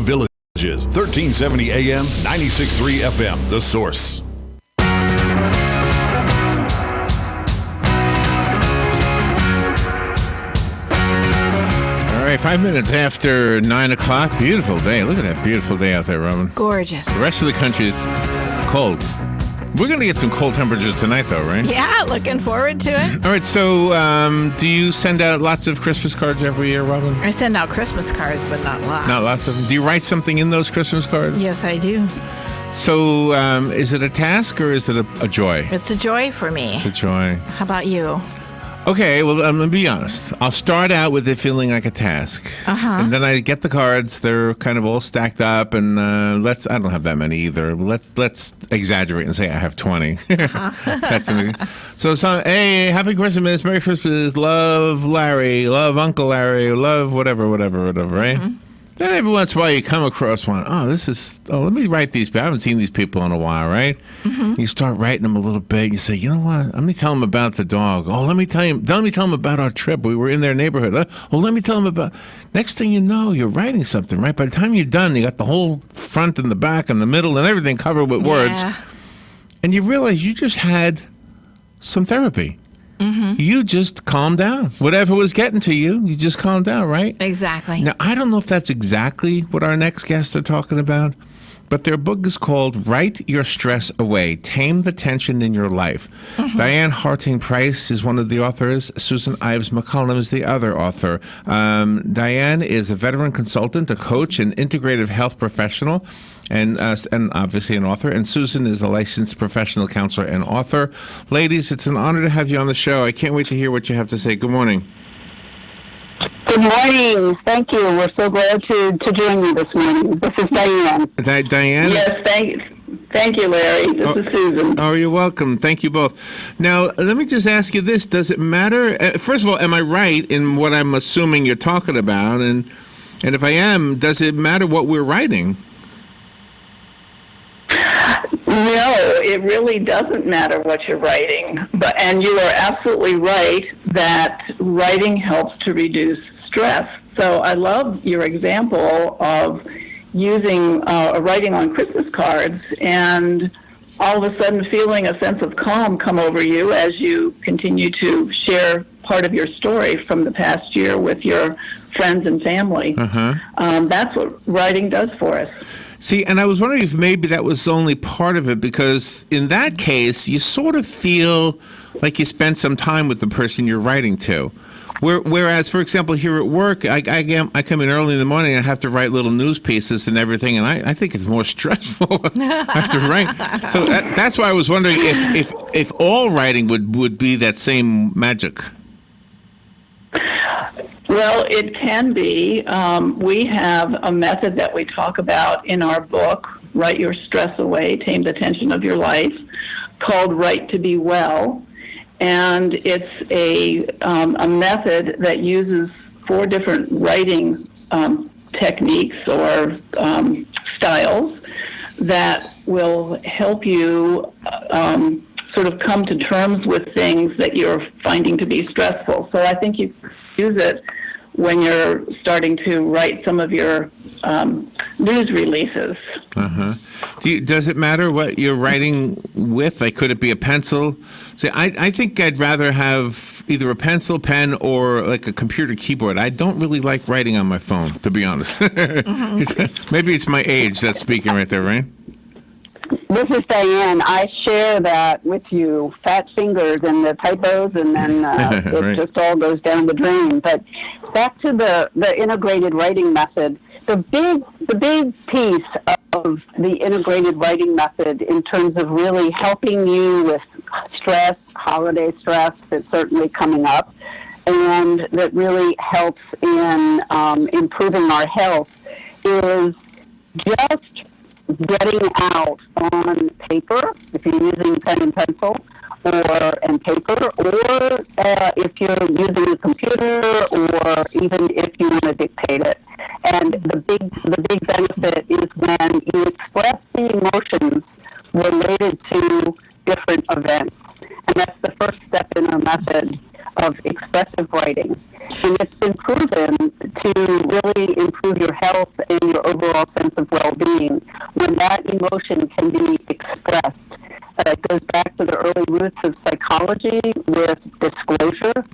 Villages, 1370 AM, 96.3 FM, The Source. All right, 5 minutes after 9 o'clock. Beautiful day. Look at that beautiful day out there, Robin. Gorgeous. The rest of the country is cold. We're going to get some cold temperatures tonight, though, right? Yeah, looking forward to it. All right, so do you send out lots of Christmas cards every year, Robin? I send out Christmas cards, but not lots. Not lots of them. Do you write something in those Christmas cards? Yes, I do. So is it a task or is it a joy? It's a joy for me. It's a joy. How about you? Okay, well, I'm going to be honest. I'll start out with it feeling like a task. And then I get the cards. They're kind of all stacked up. And I don't have that many either. Let's exaggerate and say I have 20. That's hey, happy Christmas, Merry Christmas, love Larry, love Uncle Larry, love whatever, right? Mm-hmm. Then every once in a while you come across one. Let me write these people. I haven't seen these people in a while, right? Mm-hmm. You start writing them a little bit. You say, you know what? Let me tell them about the dog. Oh, let me tell them about our trip. We were in their neighborhood. Let me tell them about. Next thing you know, you're writing something, right? By the time you're done, you got the whole front and the back and the middle and everything covered with words. And you realize you just had some therapy. Mm-hmm. You just calmed down. Whatever was getting to you, you just calmed down, right? Exactly. Now, I don't know if that's exactly what our next guests are talking about, but their book is called Write Your Stress Away, Tame the Tension in Your Life. Mm-hmm. Diane Hartingh Price is one of the authors. Susan Ives McCollum is the other author. Diane is a veteran consultant, a coach, an integrative health professional, and obviously an author. And Susan is a licensed professional counselor and author. Ladies, it's an honor to have you on the show. I can't wait to hear what you have to say. Good morning. Good morning. Thank you. We're so glad to join you this morning. This is Diane. Diane? Yes, thank you, Larry. This is Susan. Oh, you're welcome. Thank you both. Now, let me just ask you this. Does it matter? First of all, am I right in what I'm assuming you're talking about? And if I am, does it matter what we're writing? No, it really doesn't matter what you're writing. And you are absolutely right that writing helps to reduce stress. So I love your example of using writing on Christmas cards and all of a sudden feeling a sense of calm come over you as you continue to share part of your story from the past year with your friends and family. That's what writing does for us. See, and I was wondering if maybe that was only part of it, because in that case, you sort of feel like you spent some time with the person you're writing to. Whereas, for example, here at work, I come in early in the morning and I have to write little news pieces and everything, and I think it's more stressful. I have to write. So that's why I was wondering if all writing would be that same magic. Well, it can be. We have a method that we talk about in our book, Write Your Stress Away, Tame the Tension of Your Life, called Write to Be Well. And it's a method that uses 4 different writing techniques or styles that will help you sort of come to terms with things that you're finding to be stressful. So I think you use it when you're starting to write some of your news releases. Does it matter what you're writing with? Like, could it be a pencil? See, I think I'd rather have either a pencil, pen, or like a computer keyboard. I don't really like writing on my phone, to be honest. Maybe it's my age that's speaking right there, right? This is Diane. I share that with you. Fat fingers and the typos, and then it just all goes down the drain. But back to the integrated writing method. The big piece of the integrated writing method in terms of really helping you with stress, holiday stress that's certainly coming up, and that really helps in improving our health, is just getting out on paper, if you're using pen and pencil, and paper, or if you're using a computer, or even if you want to dictate it. And the big benefit is when you express the emotions related to different events. And that's the first step in our method of expressive writing. And it's been proven to really improve your health and your overall sense of well-being, when that emotion can be expressed. It goes back to the early roots of psychology with disclosure.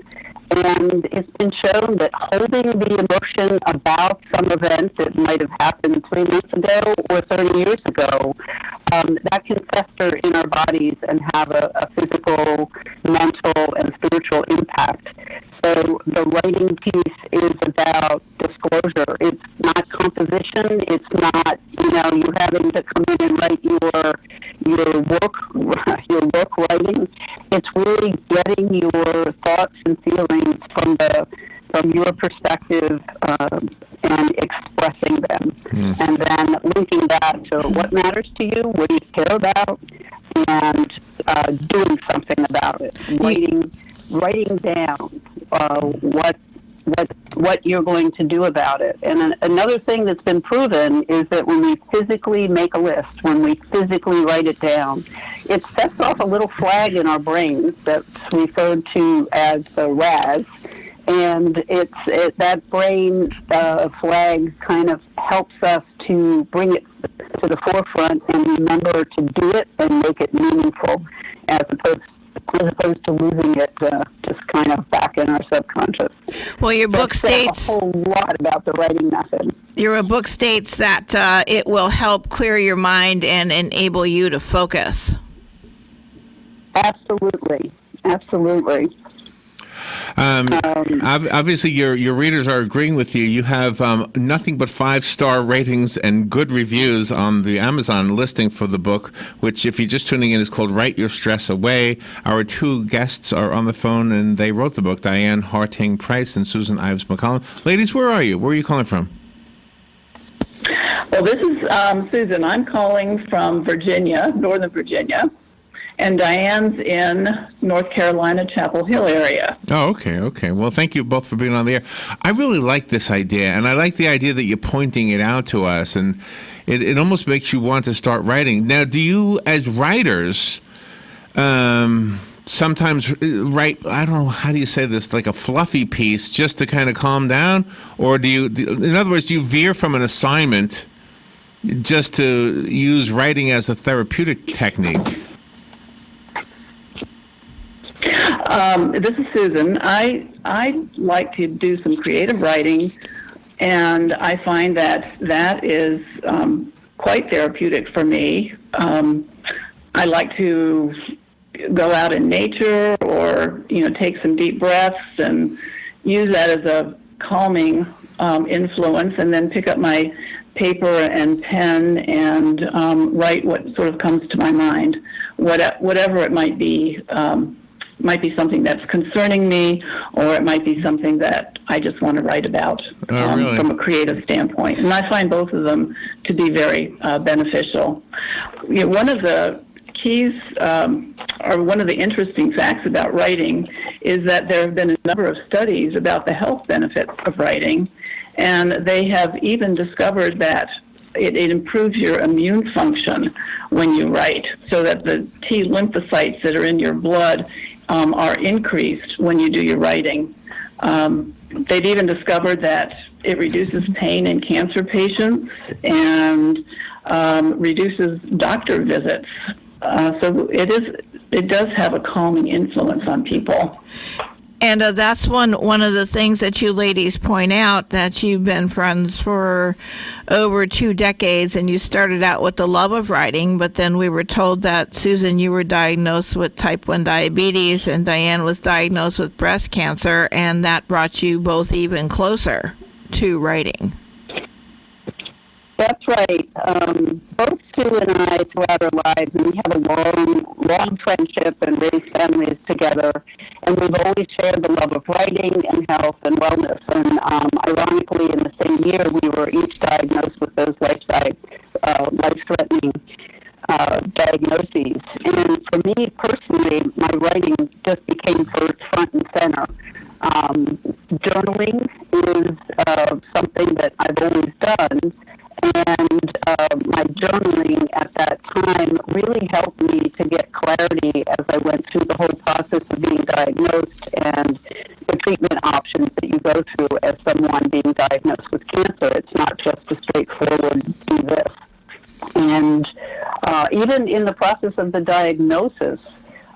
And it's been shown that holding the emotion about some event that might have happened 3 months ago or 30 years ago, that can fester in our bodies and have a physical, mental, and spiritual impact. So the writing piece is about disclosure. It's not composition. It's not, you having to come in and write your work writing. It's really getting your thoughts and feelings from your perspective and expressing them, and then linking that to what matters to you, what do you care about, and doing something about it. Writing down what you're going to do about it. And another thing that's been proven is that when we physically make a list, when we physically write it down, it sets off a little flag in our brains that's referred to as the RAS. And that brain flag kind of helps us to bring it to the forefront and remember to do it and make it meaningful, as opposed to losing it just kind of back in our subconscious. Well, your book states a whole lot about the writing method. Your book states that it will help clear your mind and enable you to focus. Absolutely. Obviously, your readers are agreeing with you. You have nothing but 5-star ratings and good reviews on the Amazon listing for the book, which, if you're just tuning in, is called Write Your Stress Away. Our 2 guests are on the phone, and they wrote the book, Diane Hartingh Price and Susan Ives McCollum. Ladies, where are you? Where are you calling from? Well, this is Susan. I'm calling from Virginia, Northern Virginia. And Diane's in North Carolina, Chapel Hill area. Oh, okay. Well, thank you both for being on the air. I really like this idea, and I like the idea that you're pointing it out to us, and it almost makes you want to start writing. Now, do you, as writers, sometimes write, I don't know, how do you say this, like a fluffy piece just to kind of calm down? Or in other words, do you veer from an assignment just to use writing as a therapeutic technique? This is Susan. I like to do some creative writing, and I find that is quite therapeutic for me. I like to go out in nature or, take some deep breaths and use that as a calming influence, and then pick up my paper and pen and write what sort of comes to my mind, whatever it might be. Might be something that's concerning me, or it might be something that I just want to write about really? From a creative standpoint. And I find both of them to be very beneficial. One of the keys, or one of the interesting facts about writing, is that there have been a number of studies about the health benefits of writing, and they have even discovered that it improves your immune function when you write, so that the T lymphocytes that are in your blood are increased when you do your writing. They've even discovered that it reduces pain in cancer patients and reduces doctor visits. So it does have a calming influence on people. And that's one of the things that you ladies point out, that you've been friends for over 2 decades, and you started out with the love of writing, but then we were told that, Susan, you were diagnosed with type 1 diabetes, and Diane was diagnosed with breast cancer, and that brought you both even closer to writing. That's right. Both Sue and I, throughout our lives, and we have a long friendship and raised families together, and we've always shared the love of writing and health and wellness. And ironically, in the same year, we were each diagnosed with those life-threatening diagnoses. And for me personally, my writing just became front and center. Journaling is something that I've always done. And my journaling at that time really helped me to get clarity as I went through the whole process of being diagnosed and the treatment options that you go through as someone being diagnosed with cancer. It's not just a straightforward, this. And even in the process of the diagnosis,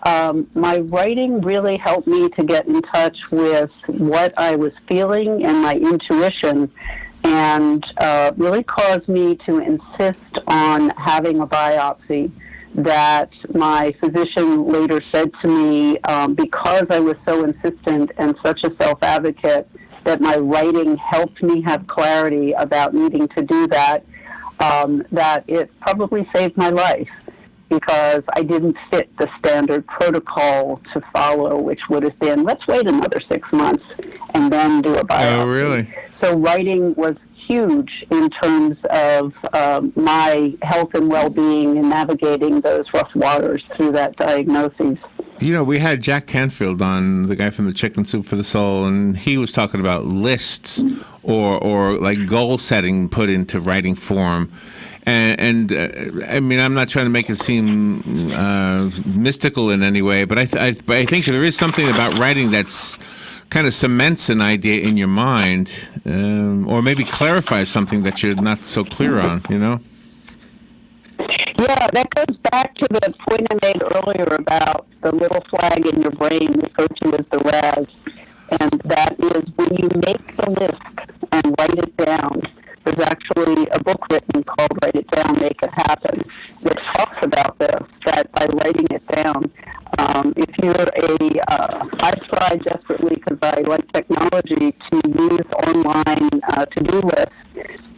my writing really helped me to get in touch with what I was feeling and my intuition, and really caused me to insist on having a biopsy that my physician later said to me, because I was so insistent and such a self-advocate, that my writing helped me have clarity about needing to do that, that it probably saved my life, because I didn't fit the standard protocol to follow, which would have been, let's wait another 6 months and then do a biopsy. Oh, really? So writing was huge in terms of my health and well-being and navigating those rough waters through that diagnosis. You know, we had Jack Canfield on, the guy from the Chicken Soup for the Soul, and he was talking about lists or like goal setting put into writing form. And I mean, I'm not trying to make it seem mystical in any way, but I think there is something about writing that's kind of cements an idea in your mind, or maybe clarifies something that you're not so clear on, you know? Yeah, that goes back to the point I made earlier about the little flag in your brain referred to as the RAS. And that is when you make the list and write it down. There's actually a book written called Write It Down, Make It Happen that talks about this, that by writing it down, if you're I've tried desperately because I like technology to use online to-do lists,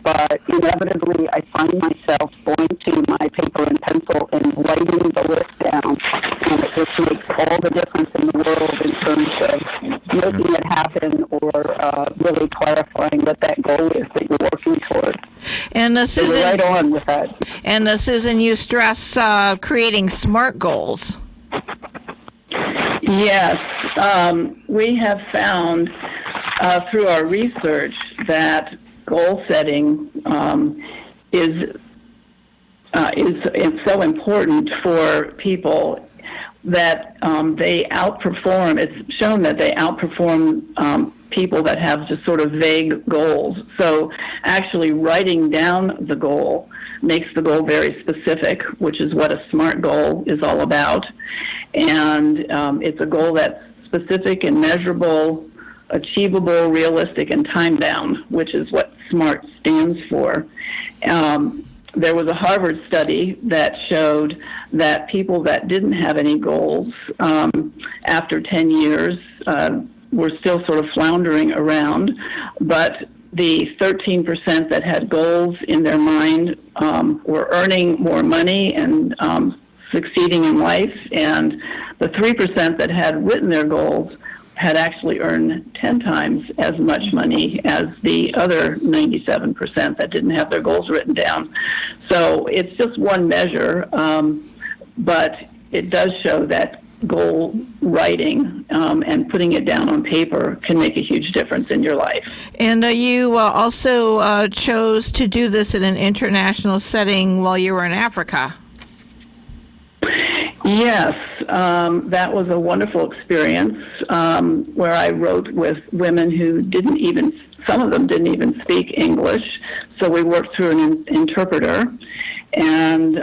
but inevitably I find myself going to my paper and pencil and writing the list down, and it just makes all the difference in the world in terms of making it happen or really clarifying what that goal is that you're working toward. And Susan, so we're right on with that. And Susan, you stress creating SMART goals. Yes, we have found through our research that goal setting is so important for people that they outperform. It's shown that they outperform people that have just sort of vague goals. So actually writing down the goal makes the goal very specific, which is what a SMART goal is all about. And it's a goal that's specific and measurable, achievable, realistic, and time-bound, which is what SMART stands for. There was a Harvard study that showed that people that didn't have any goals after 10 years were still sort of floundering around, but the 13% that had goals in their mind were earning more money and succeeding in life, and the 3% that had written their goals had actually earned 10 times as much money as the other 97% that didn't have their goals written down. So it's just one measure, but it does show that goal writing and putting it down on paper can make a huge difference in your life. And you also chose to do this in an international setting while you were in Africa. Yes, that was a wonderful experience where I wrote with women who some of them didn't even speak English, so we worked through an interpreter, and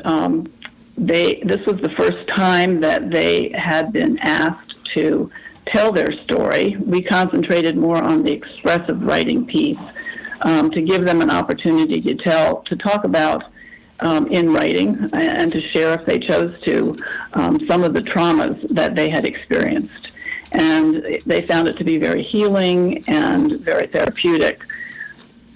this was the first time that they had been asked to tell their story. We concentrated more on the expressive writing piece to give them an opportunity to talk about in writing and to share, if they chose to, some of the traumas that they had experienced. And they found it to be very healing and very therapeutic.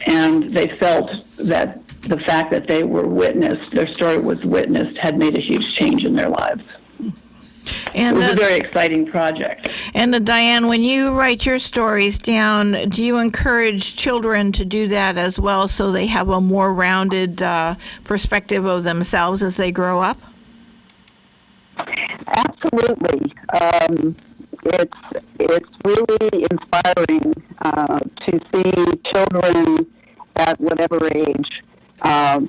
And they felt that the fact that they were witnessed, their story was witnessed, had made a huge change in their lives. And it was a very exciting project. And Diane, when you write your stories down, do you encourage children to do that as well, so they have a more rounded perspective of themselves as they grow up? Absolutely. It's really inspiring to see children at whatever age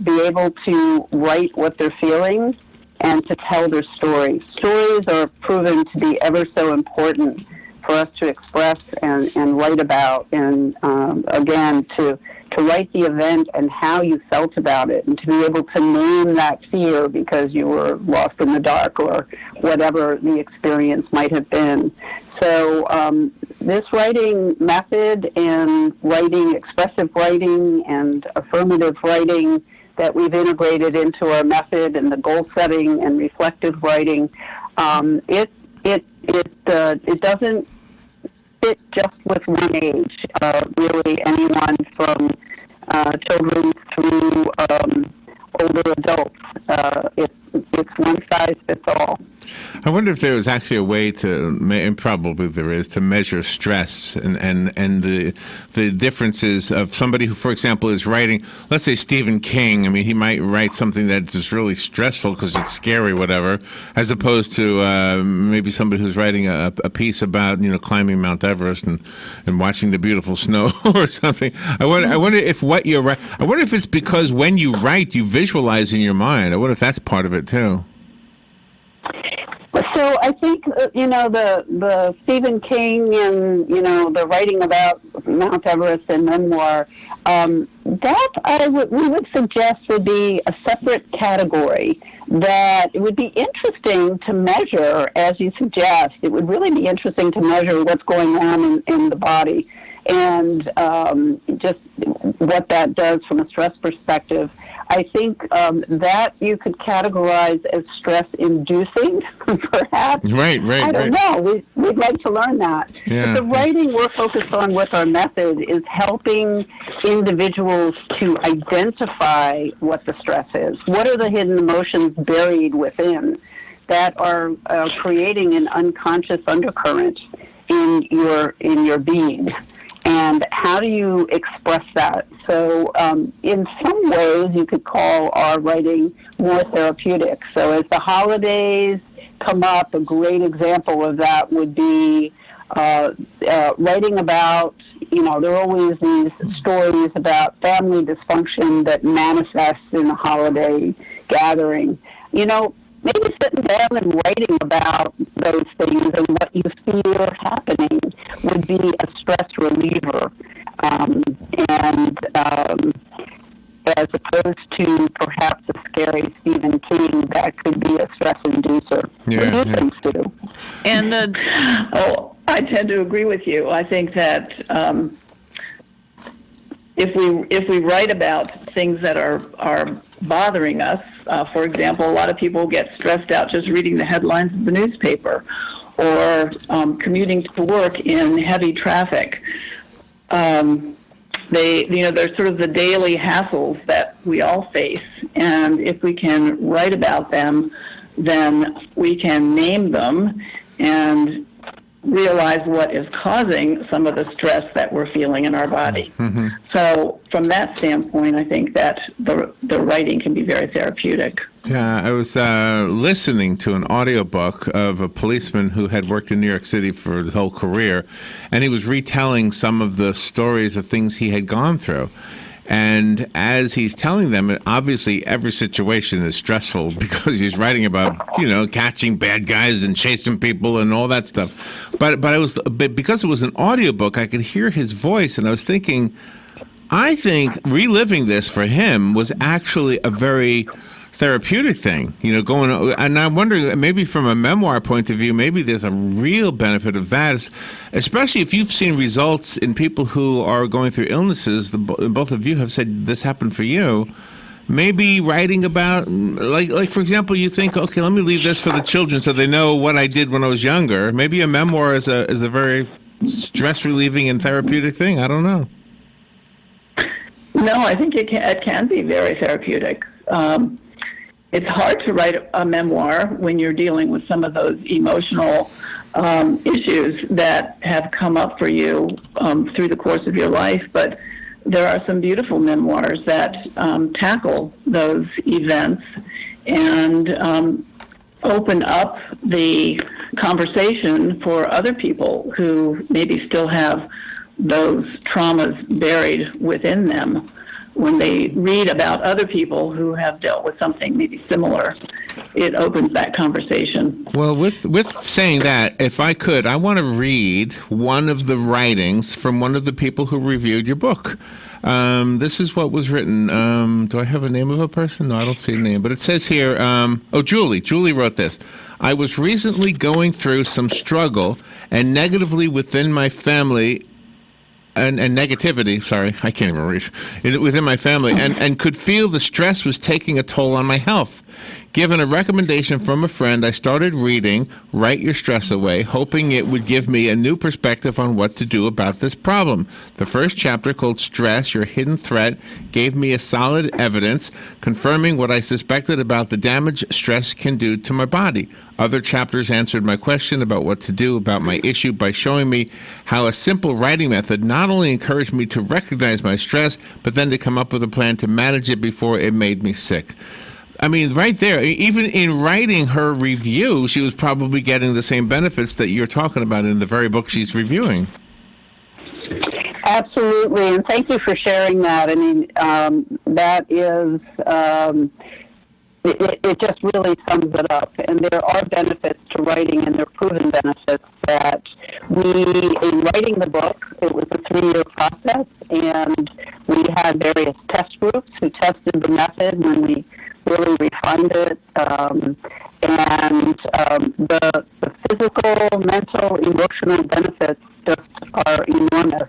be able to write what they're feeling and to tell their stories. Stories are proven to be ever so important for us to express and write about, and again, to to write the event and how you felt about it, and to be able to name that fear because you were lost in the dark or whatever the experience might have been. So this writing method and writing, expressive writing and affirmative writing that we've integrated into our method, and the goal setting and reflective writing, it doesn't fit just with one age. Really, anyone from children through older adults. It's one size fits all. I wonder if there is actually a way to, and probably there is, to measure stress and the differences of somebody who, for example, is writing, let's say Stephen King. I mean, he might write something that's just really stressful because it's scary, whatever, as opposed to maybe somebody who's writing a piece about, climbing Mount Everest and watching the beautiful snow or something. I wonder if what you're writing, I wonder if it's because when you write, you visualize in your mind. I wonder if that's part of it too. So I think, the Stephen King and, the writing about Mount Everest and memoir, we would suggest would be a separate category that it would be interesting to measure, as you suggest. It would really be interesting to measure what's going on in the body and just what that does from a stress perspective. I think that you could categorize as stress-inducing, perhaps. Right. I don't know. We'd like to learn that. Yeah. But the writing we're focused on with our method is helping individuals to identify what the stress is. What are the hidden emotions buried within that are creating an unconscious undercurrent in your being? And how do you express that? So in some ways, you could call our writing more therapeutic. So as the holidays come up, a great example of that would be writing about, there are always these stories about family dysfunction that manifests in a holiday gathering. Maybe sitting down and writing about those things and what you feel happening would be a stress reliever. As opposed to perhaps a scary Stephen King, that could be a stress inducer. Yeah, what do you think, Stu? And I tend to agree with you. I think that if we write about things that are bothering us, for example, a lot of people get stressed out just reading the headlines of the newspaper, or commuting to work in heavy traffic. They're sort of the daily hassles that we all face, and if we can write about them, then we can name them and realize what is causing some of the stress that we're feeling in our body. Mm-hmm. So from that standpoint, I think that the writing can be very therapeutic. Yeah, I was listening to an audiobook of a policeman who had worked in New York City for his whole career, and he was retelling some of the stories of things he had gone through. And as he's telling them, obviously every situation is stressful because he's writing about, catching bad guys and chasing people and all that stuff. But because it was an audiobook, I could hear his voice, and I was thinking, I think reliving this for him was actually a very therapeutic thing, and I'm wondering, maybe from a memoir point of view, maybe there's a real benefit of that, especially if you've seen results in people who are going through illnesses. Both of you have said this happened for you. Maybe writing about, like for example, you think, okay, let me leave this for the children so they know what I did when I was younger. Maybe a memoir is a very stress relieving and therapeutic thing. I don't know. No, I think it can be very therapeutic. It's hard to write a memoir when you're dealing with some of those emotional issues that have come up for you through the course of your life, but there are some beautiful memoirs that tackle those events and open up the conversation for other people who maybe still have those traumas buried within them. When they read about other people who have dealt with something maybe similar, it opens that conversation. Well, with saying that, if I could, I want to read one of the writings from one of the people who reviewed your book. This is what was written. Do I have a name of a person? No, I don't see a name. But it says here, Julie. Julie wrote this. I was recently going through some struggle and negatively within my family and negativity, sorry, I can't even read, within my family, and could feel the stress was taking a toll on my health. Given a recommendation from a friend, I started reading Write Your Stress Away, hoping it would give me a new perspective on what to do about this problem. The first chapter, called Stress, Your Hidden Threat, gave me a solid evidence, confirming what I suspected about the damage stress can do to my body. Other chapters answered my question about what to do about my issue by showing me how a simple writing method not only encouraged me to recognize my stress, but then to come up with a plan to manage it before it made me sick. I mean, right there, even in writing her review, she was probably getting the same benefits that you're talking about in the very book she's reviewing. Absolutely, and thank you for sharing that. I mean, that is, it just really sums it up. And there are benefits to writing, and there are proven benefits that in writing the book, it was a 3-year process, and we had various test groups who tested the method when we really refined it, and the physical, mental, emotional benefits just are enormous.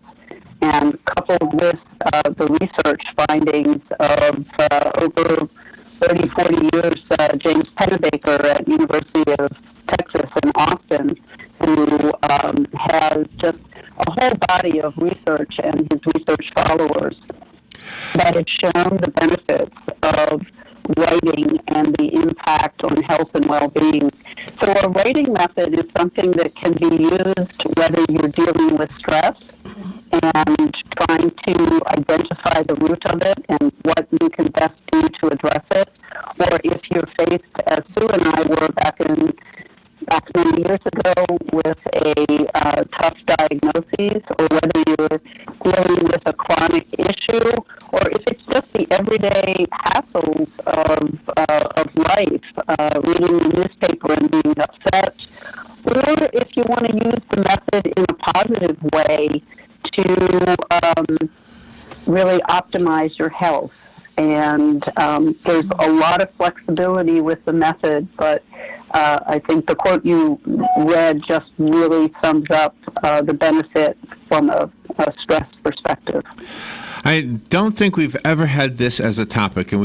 And coupled with the research findings of over 30, 40 years, James Pennebaker at University of Texas in Austin, who has just a whole body of research, and his research followers that have shown the benefits of writing and the impact on health and well-being. So a writing method is something that can be used whether you're dealing with stress and trying to identify the root of it and what you can best do to address it, or if you're faced, as Sue and I were back many years ago, with a tough diagnosis, or whether you're dealing with a chronic issue, or if it's just the everyday hassles of life, reading the newspaper and being upset, or if you want to use the method in a positive way to really optimize your health. And there's a lot of flexibility with the method, but I think the quote you read just really sums up the benefit from a stress perspective. I don't think we've ever had this as a topic, and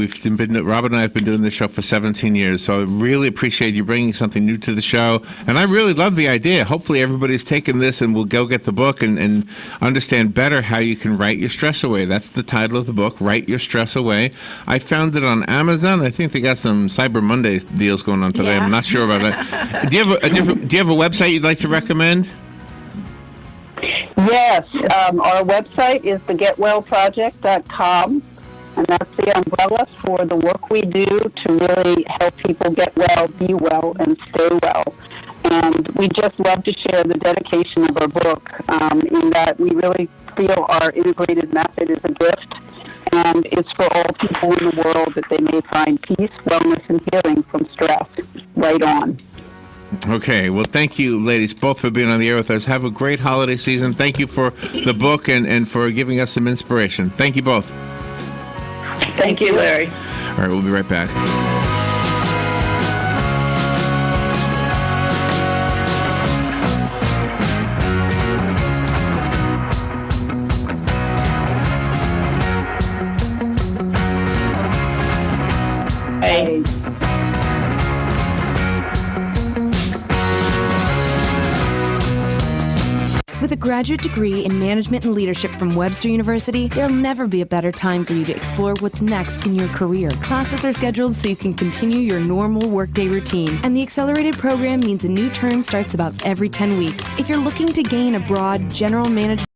Robert and I have been doing this show for 17 years, so I really appreciate you bringing something new to the show, and I really love the idea. Hopefully everybody's taken this and will go get the book and understand better how you can write your stress away. That's the title of the book, Write Your Stress Away. I found it on Amazon. I think they got some Cyber Monday deals going on today. Yeah. I'm not sure about that. Do you have a website you'd like to recommend? Yes, our website is thegetwellproject.com, and that's the umbrella for the work we do to really help people get well, be well, and stay well. And we just love to share the dedication of our book in that we really feel our integrated method is a gift, and it's for all people in the world that they may find peace, wellness, and healing from stress right on. Okay, well, thank you, ladies, both for being on the air with us. Have a great holiday season. Thank you for the book and for giving us some inspiration. Thank you both. Thank you, Larry. All right, we'll be right back. Hey. With a graduate degree in management and leadership from Webster University, there'll never be a better time for you to explore what's next in your career. Classes are scheduled so you can continue your normal workday routine, and the accelerated program means a new term starts about every 10 weeks. If you're looking to gain a broad general management